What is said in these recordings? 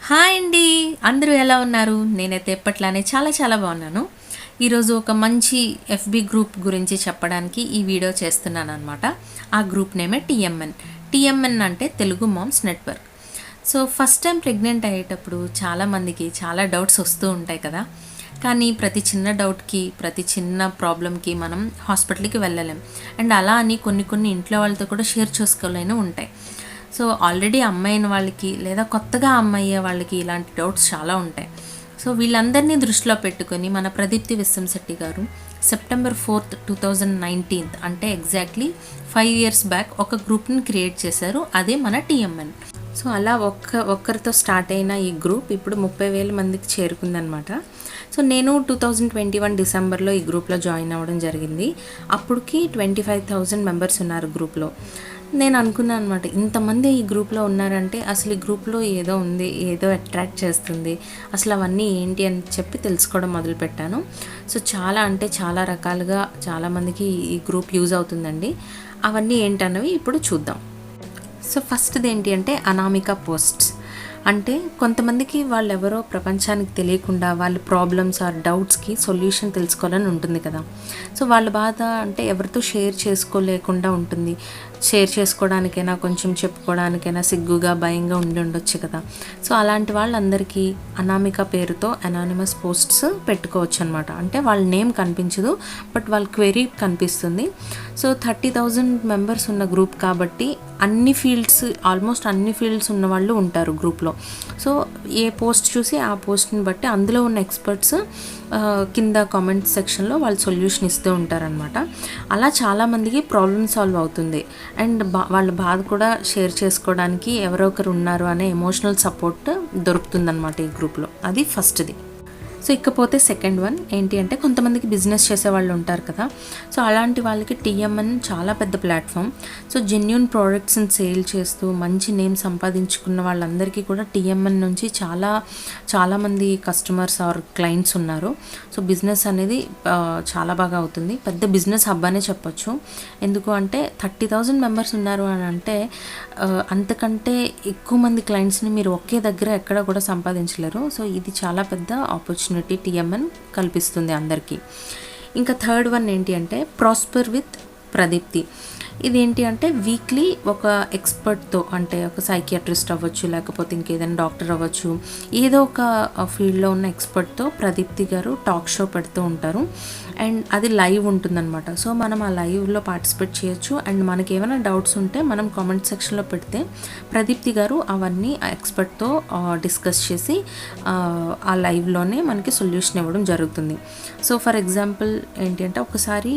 Hi అండి. అందరూ ఎలా ఉన్నారు? నేనైతే ఎప్పట్లానే చాలా చాలా బాగున్నాను. ఈరోజు ఒక మంచి ఎఫ్బి గ్రూప్ గురించి చెప్పడానికి ఈ వీడియో చేస్తున్నాను అనమాట. ఆ గ్రూప్ నేమే టీఎంఎన్. టీఎంఎన్ అంటే Telugu moms network. So first time pregnant అయ్యేటప్పుడు చాలామందికి చాలా డౌట్స్ వస్తూ ఉంటాయి కదా. కానీ ప్రతి చిన్న డౌట్కి, ప్రతి చిన్న ప్రాబ్లంకి మనం హాస్పిటల్కి వెళ్ళలేం. అండ్ అలా అని కొన్ని ఇంట్లో వాళ్ళతో కూడా షేర్ చేసుకోలేని ఉంటాయి. సో ఆల్రెడీ అమ్మాయిన వాళ్ళకి లేదా కొత్తగా అమ్మయ్యే వాళ్ళకి ఇలాంటి డౌట్స్ చాలా ఉంటాయి. సో వీళ్ళందరినీ దృష్టిలో పెట్టుకొని మన ప్రదీప్తి విశ్వంశెట్టి గారు సెప్టెంబర్ 4th 2019 అంటే ఎగ్జాక్ట్లీ 5 years బ్యాక్ ఒక గ్రూప్ని క్రియేట్ చేశారు. అదే మన టీఎంఎన్. సో అలా ఒక్కరితో స్టార్ట్ అయిన ఈ గ్రూప్ ఇప్పుడు 30,000 మందికి చేరుకుందనమాట. సో నేను 2021 డిసెంబర్లో ఈ గ్రూప్లో జాయిన్ అవ్వడం జరిగింది. అప్పటికి 25,000 మెంబర్స్ ఉన్నారు గ్రూప్లో. నేను అనుకున్నాను అనమాట, ఇంతమంది ఈ గ్రూప్లో ఉన్నారంటే అసలు ఈ గ్రూప్లో ఏదో ఉంది, ఏదో అట్రాక్ట్ చేస్తుంది, అసలు అవన్నీ ఏంటి అని చెప్పి తెలుసుకోవడం మొదలుపెట్టాను. సో చాలా అంటే చాలా రకాలుగా చాలామందికి ఈ గ్రూప్ యూజ్ అవుతుందండి. అవన్నీ ఏంటన్నవి ఇప్పుడు చూద్దాం. సో ఫస్ట్ది ఏంటి అంటే అనామిక పోస్ట్స్. అంటే కొంతమందికి వాళ్ళు ఎవరో ప్రపంచానికి తెలియకుండా వాళ్ళ ప్రాబ్లమ్స్ ఆర్ డౌట్స్కి సొల్యూషన్ తెలుసుకోవాలని ఉంటుంది కదా. సో వాళ్ళ బాధ అంటే ఎవరితో షేర్ చేసుకోలేకుండా ఉంటుంది. షేర్ చేసుకోవడానికైనా కొంచెం చెప్పుకోవడానికైనా సిగ్గుగా భయంగా ఉండొచ్చు కదా. సో అలాంటి వాళ్ళందరికీ అనామిక పేరుతో అనానిమస్ పోస్ట్స్ పెట్టుకోవచ్చు అనమాట. అంటే వాళ్ళ నేమ్ కనిపించదు, బట్ వాళ్ళ క్వెరీ కనిపిస్తుంది. సో 30,000 మెంబర్స్ ఉన్న గ్రూప్ కాబట్టి ఆల్మోస్ట్ అన్ని ఫీల్డ్స్ ఉన్న వాళ్ళు ఉంటారు గ్రూప్లో. సో ఏ పోస్ట్ చూసి ఆ పోస్ట్ని బట్టి అందులో ఉన్న ఎక్స్పర్ట్స్ కింద కామెంట్ సెక్షన్లో వాళ్ళు సొల్యూషన్ ఇస్తూ ఉంటారనమాట. అలా చాలామందికి ప్రాబ్లమ్ సాల్వ్ అవుతుంది. అండ్ వాళ్ళ బాధ కూడా షేర్ చేసుకోవడానికి ఎవరో ఒకరు ఉన్నారు అనే ఎమోషనల్ సపోర్ట్ దొరుకుతుందన్నమాట ఈ గ్రూప్లో. అది ఫస్ట్ది. సో ఇకపోతే సెకండ్ వన్ ఏంటి అంటే కొంతమందికి బిజినెస్ చేసే వాళ్ళు ఉంటారు కదా. సో అలాంటి వాళ్ళకి టీఎంఎన్ చాలా పెద్ద ప్లాట్ఫామ్. సో జెన్యూన్ ప్రోడక్ట్స్ని సేల్ చేస్తూ మంచి నేమ్ సంపాదించుకున్న వాళ్ళందరికీ కూడా టీఎంఎన్ నుంచి చాలామంది కస్టమర్స్ ఆర్ క్లయింట్స్ ఉన్నారు. సో బిజినెస్ అనేది చాలా బాగా అవుతుంది. పెద్ద బిజినెస్ హబ్ అనే చెప్పొచ్చు. ఎందుకు అంటే 30,000 మెంబర్స్ ఉన్నారు అని అంటే అంతకంటే ఎక్కువ మంది క్లయింట్స్ని మీరు ఒకే దగ్గర ఎక్కడ కూడా సంపాదించలేరు. సో ఇది చాలా పెద్ద ఆపర్చునిటీ టీఎంఎన్ కల్పిస్తుంది అందరికీ. ఇంకా థర్డ్ వన్ ఏంటి అంటే ప్రాస్పర్ విత్ ప్రదీప్తి. ఇదేంటి అంటే వీక్లీ ఒక ఎక్స్పర్ట్తో, అంటే ఒక సైకియాట్రిస్ట్ అవ్వచ్చు, లేకపోతే ఇంకేదైనా డాక్టర్ అవ్వచ్చు, ఏదో ఒక ఫీల్డ్లో ఉన్న ఎక్స్పర్ట్తో ప్రదీప్తి గారు టాక్ షో పెడుతూ ఉంటారు. అండ్ అది లైవ్ ఉంటుందన్నమాట. సో మనం ఆ లైవ్లో పార్టిసిపేట్ చేయొచ్చు. అండ్ మనకి ఏమైనా డౌట్స్ ఉంటే మనం కామెంట్ సెక్షన్లో పెడితే ప్రదీప్తి గారు అవన్నీ ఆ ఎక్స్పర్ట్తో డిస్కస్ చేసి ఆ లైవ్లోనే మనకి సొల్యూషన్ ఇవ్వడం జరుగుతుంది. సో ఫర్ ఎగ్జాంపుల్ ఏంటి అంటే ఒకసారి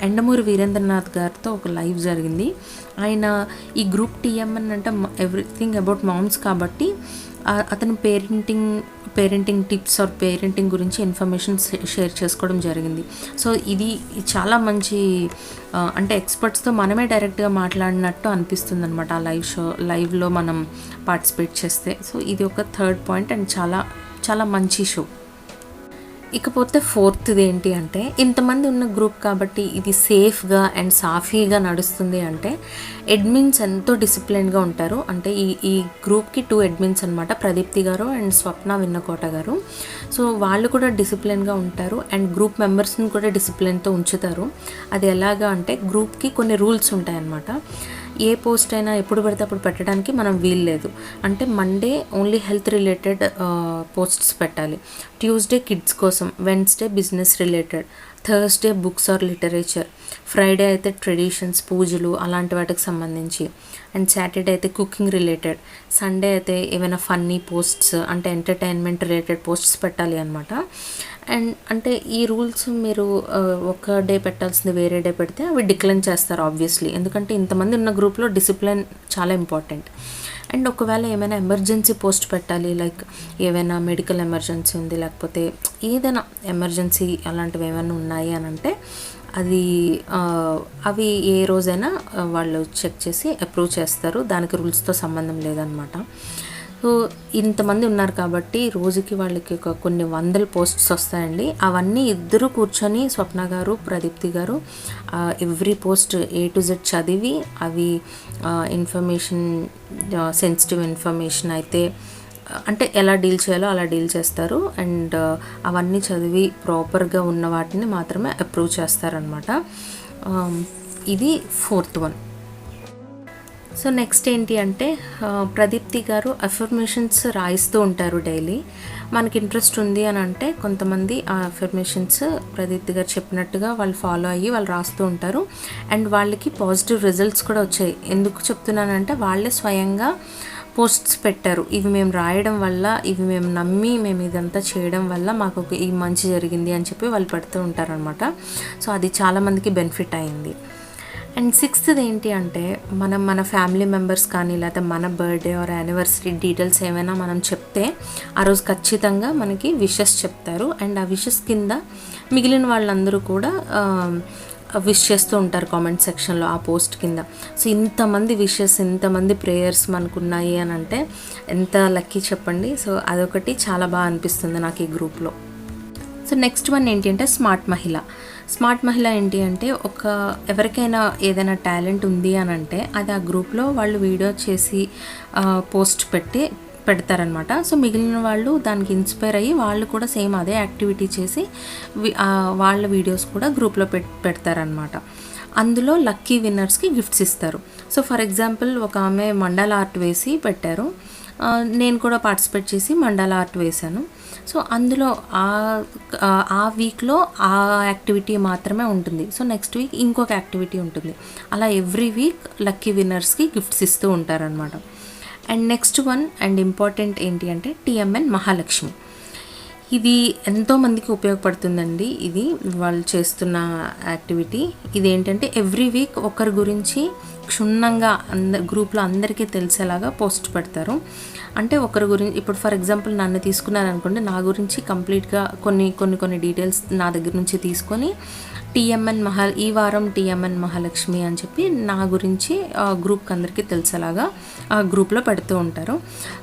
ఎండమూరి వీరేంద్రనాథ్ గారితో ఒక లైవ్ జరిగింది. ఆయన ఈ గ్రూప్ టీఎంఎన్ అంటే ఎవ్రీథింగ్ అబౌట్ మామ్స్ కాబట్టి అతను పేరెంటింగ్ టిప్స్ ఆర్ పేరెంటింగ్ గురించి ఇన్ఫర్మేషన్ షేర్ చేసుకోవడం జరిగింది. సో ఇది చాలా మంచి అంటే ఎక్స్పర్ట్స్తో మనమే డైరెక్ట్గా మాట్లాడినట్టు అనిపిస్తుంది అనమాట ఆ లైవ్లో మనం పార్టిసిపేట్ చేస్తే. సో ఇది ఒక థర్డ్ పాయింట్ అండ్ చాలా చాలా మంచి షో. ఇకపోతే ఫోర్త్ది ఏంటి అంటే ఇంతమంది ఉన్న గ్రూప్ కాబట్టి ఇది సేఫ్గా అండ్ సాఫీగా నడుస్తుంది అంటే అడ్మిన్స్ ఎంతో డిసిప్లిన్గా ఉంటారు. అంటే ఈ గ్రూప్కి 2 అడ్మిన్స్ అనమాట, ప్రదీప్తి గారు అండ్ స్వప్న విన్నకోట గారు. సో వాళ్ళు కూడా డిసిప్లిన్గా ఉంటారు అండ్ గ్రూప్ మెంబర్స్ని కూడా డిసిప్లిన్తో ఉంచుతారు. అది ఎలాగా అంటే గ్రూప్కి కొన్ని రూల్స్ ఉంటాయన్నమాట. ఏ పోస్ట్ అయినా ఎప్పుడు పడితే అప్పుడు పెట్టడానికి మనం వీల్లేదు. అంటే Monday only health related posts పెట్టాలి, ట్యూస్డే కిడ్స్ కోసం, Wednesday business related, Thursday books or literature, Friday అయితే ట్రెడిషన్స్ పూజలు అలాంటి వాటికి సంబంధించి, అండ్ సాటర్డే అయితే కుకింగ్ రిలేటెడ్, సండే అయితే ఏమైనా ఫన్నీ పోస్ట్స్ అంటే ఎంటర్టైన్మెంట్ రిలేటెడ్ పోస్ట్స్ పెట్టాలి అనమాట. అండ్ అంటే ఈ రూల్స్ మీరు ఒక డే పెట్టాల్సింది వేరే డే పెడితే అవి డిక్లైన్ చేస్తారు ఆబ్వియస్లీ. ఎందుకంటే ఇంతమంది ఉన్న గ్రూప్లో డిసిప్లిన్ చాలా ఇంపార్టెంట్. అండ్ ఒకవేళ ఏమైనా ఎమర్జెన్సీ పోస్ట్ పెట్టాలి, లైక్ ఏమైనా మెడికల్ ఎమర్జెన్సీ ఉంది, లేకపోతే ఏదైనా ఎమర్జెన్సీ అలాంటివి ఏమైనా ఉన్నాయి అని అంటే అవి ఏ రోజైనా వాళ్ళు చెక్ చేసి అప్రూవ్ చేస్తారు. దానికి రూల్స్తో సంబంధం లేదనమాట. సో ఇంతమంది ఉన్నారు కాబట్టి రోజుకి వాళ్ళకి కొన్ని వందల పోస్ట్స్ వస్తాయండి. అవన్నీ ఇద్దరు కూర్చొని స్వప్న గారు ప్రదీప్తి గారు every post A to Z చదివి అవి ఇన్ఫర్మేషన్ సెన్సిటివ్ ఇన్ఫర్మేషన్ అయితే అంటే ఎలా డీల్ చేయాలో అలా డీల్ చేస్తారు. అండ్ అవన్నీ చదివి ప్రాపర్గా ఉన్న వాటిని మాత్రమే అప్రూవ్ చేస్తారనమాట. ఇది 4th వన్. సో నెక్స్ట్ ఏంటి అంటే ప్రదీప్తి గారు అఫర్మేషన్స్ రాయిస్తూ ఉంటారు డైలీ. మనకి ఇంట్రెస్ట్ ఉంది అని అంటే కొంతమంది ఆ అఫర్మేషన్స్ ప్రదీప్తి గారు చెప్పినట్టుగా వాళ్ళు ఫాలో అయ్యి వాళ్ళు రాస్తూ ఉంటారు. అండ్ వాళ్ళకి పాజిటివ్ రిజల్ట్స్ కూడా వచ్చాయి. ఎందుకు చెప్తున్నానంటే వాళ్ళే స్వయంగా పోస్ట్స్ పెట్టారు. ఇవి మేము రాయడం వల్ల, ఇవి మేము నమ్మి మేము ఇదంతా చేయడం వల్ల మాకు ఈ మంచి జరిగింది అని చెప్పి వాళ్ళు పెడుతూ ఉంటారనమాట. సో అది చాలామందికి బెనిఫిట్ అయింది. అండ్ 6th ఏంటి అంటే మన ఫ్యామిలీ మెంబర్స్ కానీ లేకపోతే మన బర్త్డే ఆర్ యానివర్సరీ డీటెయిల్స్ ఏమైనా మనం చెప్తే ఆ రోజు ఖచ్చితంగా మనకి విషెస్ చెప్తారు. అండ్ ఆ విషెస్ కింద మిగిలిన వాళ్ళందరూ కూడా విష్ చేస్తూ ఉంటారు కామెంట్ సెక్షన్లో ఆ పోస్ట్ కింద. సో ఇంతమంది విషెస్, ఇంతమంది ప్రేయర్స్ మనకున్నాయి అని అంటే ఎంత లక్కీ చెప్పండి. సో అదొకటి చాలా బాగా అనిపిస్తుంది నాకు ఈ గ్రూప్లో. సో నెక్స్ట్ వన్ ఏంటి అంటే స్మార్ట్ మహిళ. స్మార్ట్ మహిళ ఏంటి అంటే ఎవరికైనా ఏదైనా టాలెంట్ ఉంది అని అంటే అది ఆ గ్రూప్లో వాళ్ళు వీడియో చేసి పోస్ట్ పెడతారనమాట. సో మిగిలిన వాళ్ళు దానికి ఇన్స్పైర్ అయ్యి వాళ్ళు కూడా సేమ్ అదే యాక్టివిటీ చేసి వాళ్ళ వీడియోస్ కూడా గ్రూప్లో పెడతారనమాట. అందులో లక్కీ విన్నర్స్కి గిఫ్ట్స్ ఇస్తారు. సో ఫర్ ఎగ్జాంపుల్ ఒక ఆమె మండల ఆర్ట్ వేసి పెట్టారు. నేను కూడా పార్టిసిపేట్ చేసి మండల ఆర్ట్ వేశాను. సో అందులో ఆ వీక్లో ఆ యాక్టివిటీ మాత్రమే ఉంటుంది. సో నెక్స్ట్ వీక్ ఇంకొక యాక్టివిటీ ఉంటుంది. అలా ఎవ్రీ వీక్ లక్కీ విన్నర్స్కి గిఫ్ట్స్ ఇస్తూ ఉంటారనమాట. And next one and important ఏంటి అంటే TMN మహాలక్ష్మి. ఇది ఎంతోమందికి ఉపయోగపడుతుందండి. ఇది వాళ్ళు చేస్తున్న యాక్టివిటీ. ఇదేంటంటే ఎవ్రీ వీక్ ఒకరి గురించి క్షుణ్ణంగా గ్రూప్లో అందరికీ తెలిసేలాగా పోస్ట్ పెడతారు. అంటే ఒకరి గురించి ఇప్పుడు ఫర్ ఎగ్జాంపుల్ నన్ను తీసుకున్నాను అనుకోండి, నా గురించి కంప్లీట్గా కొన్ని డీటెయిల్స్ నా దగ్గర నుంచి తీసుకొని ఈ వారం TMN మహాలక్ష్మి అని చెప్పి నా గురించి గ్రూప్కి అందరికీ తెలిసేలాగా గ్రూప్లో పెడుతూ ఉంటారు.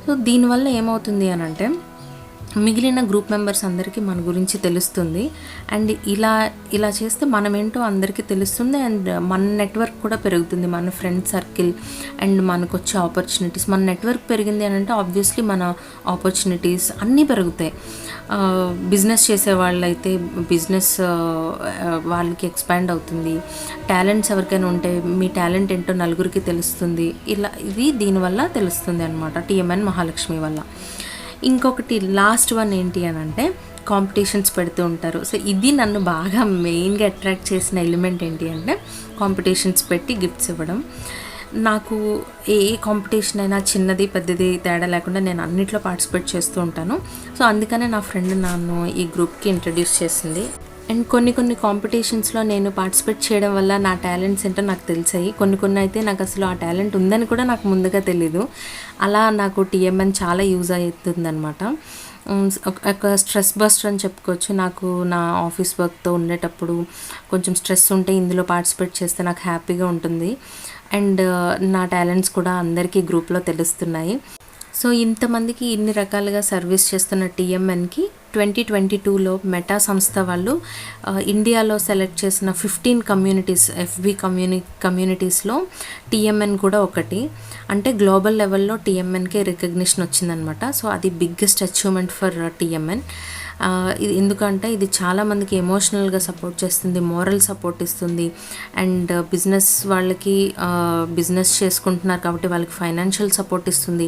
సో దీనివల్ల ఏమవుతుంది అని అంటే మిగిలిన గ్రూప్ మెంబర్స్ అందరికీ మన గురించి తెలుస్తుంది. అండ్ ఇలా చేస్తే మనమేంటో అందరికీ తెలుస్తుంది. అండ్ మన నెట్వర్క్ కూడా పెరుగుతుంది, మన ఫ్రెండ్ సర్కిల్ అండ్ మనకు వచ్చే ఆపర్చునిటీస్. మన నెట్వర్క్ పెరిగింది అని అంటే ఆబ్వియస్లీ మన ఆపర్చునిటీస్ అన్నీ పెరుగుతాయి. బిజినెస్ చేసే వాళ్ళైతే బిజినెస్ వాళ్ళకి ఎక్స్పాండ్ అవుతుంది. టాలెంట్స్ ఎవరికైనా ఉంటే మీ టాలెంట్ ఏంటో నలుగురికి తెలుస్తుంది. ఇది దీనివల్ల తెలుస్తుంది అనమాట TMN మహాలక్ష్మి వల్ల. ఇంకొకటి లాస్ట్ వన్ ఏంటి అని అంటే కాంపిటీషన్స్ పెడుతూ ఉంటారు. సో ఇది నన్ను బాగా మెయిన్గా అట్రాక్ట్ చేసిన ఎలిమెంట్ ఏంటి అంటే కాంపిటీషన్స్ పెట్టి గిఫ్ట్స్ ఇవ్వడం. నాకు ఏ కాంపిటీషన్ అయినా చిన్నది పెద్దది తేడా లేకుండా నేను అన్నిట్లో పార్టిసిపేట్ చేస్తూ ఉంటాను. సో అందుకనే నా ఫ్రెండ్ నన్ను ఈ గ్రూప్కి ఇంట్రడ్యూస్ చేసింది. అండ్ కొన్ని కాంపిటీషన్స్లో నేను పార్టిసిపేట్ చేయడం వల్ల నా టాలెంట్స్ ఏంటో నాకు తెలిసాయి. కొన్ని అయితే నాకు అసలు ఆ టాలెంట్ ఉందని కూడా నాకు ముందుగా తెలీదు. అలా నాకు TMN చాలా యూజ్ అవుతుందన్నమాట. ఒక స్ట్రెస్ బస్టర్ అని చెప్పుకోవచ్చు. నాకు నా ఆఫీస్ వర్క్తో ఉండేటప్పుడు కొంచెం స్ట్రెస్ ఉంటే ఇందులో పార్టిసిపేట్ చేస్తే నాకు హ్యాపీగా ఉంటుంది. అండ్ నా టాలెంట్స్ కూడా అందరికీ గ్రూప్లో తెలుస్తున్నాయి. సో ఇంతమందికి ఇన్ని రకాలుగా సర్వీస్ చేస్తున్న TMNకి 2022లో మెటా సంస్థ వాళ్ళు ఇండియాలో సెలెక్ట్ చేసిన 15 కమ్యూనిటీస్ FB కమ్యూనిటీస్లో TMN కూడా ఒకటి. అంటే గ్లోబల్ లెవెల్లో TMNకి రికగ్నిషన్ వచ్చిందనమాట. సో అది బిగ్గెస్ట్ అచీవ్మెంట్ ఫర్ TMN. ఇది ఎందుకంటే ఇది చాలామందికి ఎమోషనల్గా సపోర్ట్ చేస్తుంది, మోరల్ సపోర్ట్ ఇస్తుంది. అండ్ బిజినెస్ వాళ్ళకి బిజినెస్ చేసుకుంటున్నారు కాబట్టి వాళ్ళకి ఫైనాన్షియల్ సపోర్ట్ ఇస్తుంది.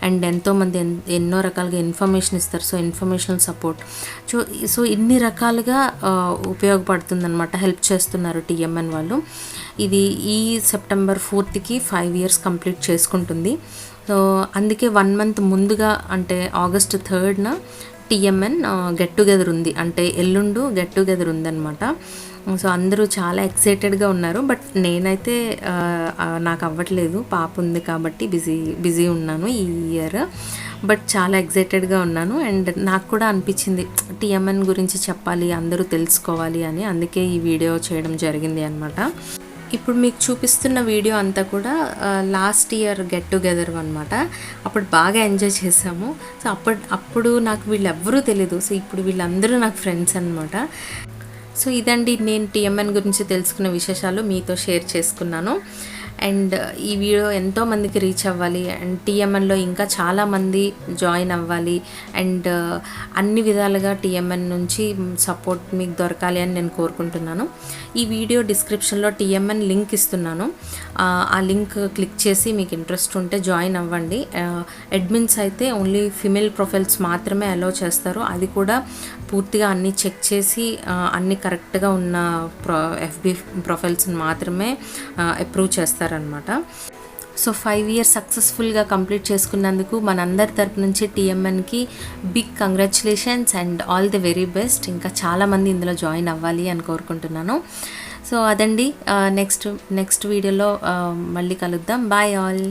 అండ్ ఎంతోమంది ఎన్నో రకాలుగా ఇన్ఫర్మేషన్ ఇస్తారు. సో ఇన్ఫర్మేషనల్ సపోర్ట్ సో ఇన్ని రకాలుగా ఉపయోగపడుతుంది అనమాట. హెల్ప్ చేస్తున్నారు TMN వాళ్ళు. ఇది ఈ September 4th 5 years కంప్లీట్ చేసుకుంటుంది. సో అందుకే 1 month ముందుగా అంటే August 3rd TMN get together ఉంది. అంటే ఎల్లుండు గెట్ టుగెదర్ ఉందన్నమాట. సో అందరూ చాలా ఎక్సైటెడ్గా ఉన్నారు. బట్ నేనైతే నాకు అవ్వట్లేదు, పాప ఉంది కాబట్టి బిజీ ఉన్నాను ఈ ఇయర్. బట్ చాలా ఎక్సైటెడ్గా ఉన్నాను. అండ్ నాకు కూడా అనిపించింది TMN గురించి చెప్పాలి, అందరూ తెలుసుకోవాలి అని. అందుకే ఈ వీడియో చేయడం జరిగింది అనమాట. ఇప్పుడు మీకు చూపిస్తున్న వీడియో అంతా కూడా లాస్ట్ ఇయర్ గెట్ టుగెదర్ అనమాట. అప్పుడు బాగా ఎంజాయ్ చేసాము. సో అప్పుడు నాకు వీళ్ళెవ్వరూ తెలీదు. సో ఇప్పుడు వీళ్ళందరూ నాకు ఫ్రెండ్స్ అనమాట. సో ఇదండి నేను TMN గురించి తెలుసుకున్న విశేషాలు మీతో షేర్ చేసుకున్నాను. అండ్ ఈ వీడియో ఎంతోమందికి రీచ్ అవ్వాలి అండ్ టీఎంఎన్లో ఇంకా చాలామంది జాయిన్ అవ్వాలి అండ్ అన్ని విధాలుగా టీఎంఎన్ నుంచి సపోర్ట్ మీకు దొరకాలి అని నేను కోరుకుంటున్నాను. ఈ వీడియో డిస్క్రిప్షన్లో టీఎంఎన్ లింక్ ఇస్తున్నాను. ఆ లింక్ క్లిక్ చేసి మీకు ఇంట్రెస్ట్ ఉంటే జాయిన్ అవ్వండి. అడ్మిన్స్ అయితే ఓన్లీ ఫిమేల్ ప్రొఫైల్స్ మాత్రమే అలౌ చేస్తారు. అది కూడా పూర్తిగా అన్నీ చెక్ చేసి అన్నీ కరెక్ట్గా ఉన్న ఎఫ్బి ప్రొఫైల్స్ని మాత్రమే అప్రూవ్ చేస్తారనమాట. సో 5 years సక్సెస్ఫుల్గా కంప్లీట్ చేసుకున్నందుకు మనందరి తరపు నుంచి టీఎంఎన్కి big congratulations and all the very best. ఇంకా చాలామంది ఇందులో జాయిన్ అవ్వాలి అని కోరుకుంటున్నాను. సో అదండి, నెక్స్ట్ వీడియోలో మళ్ళీ కలుద్దాం. Bye all.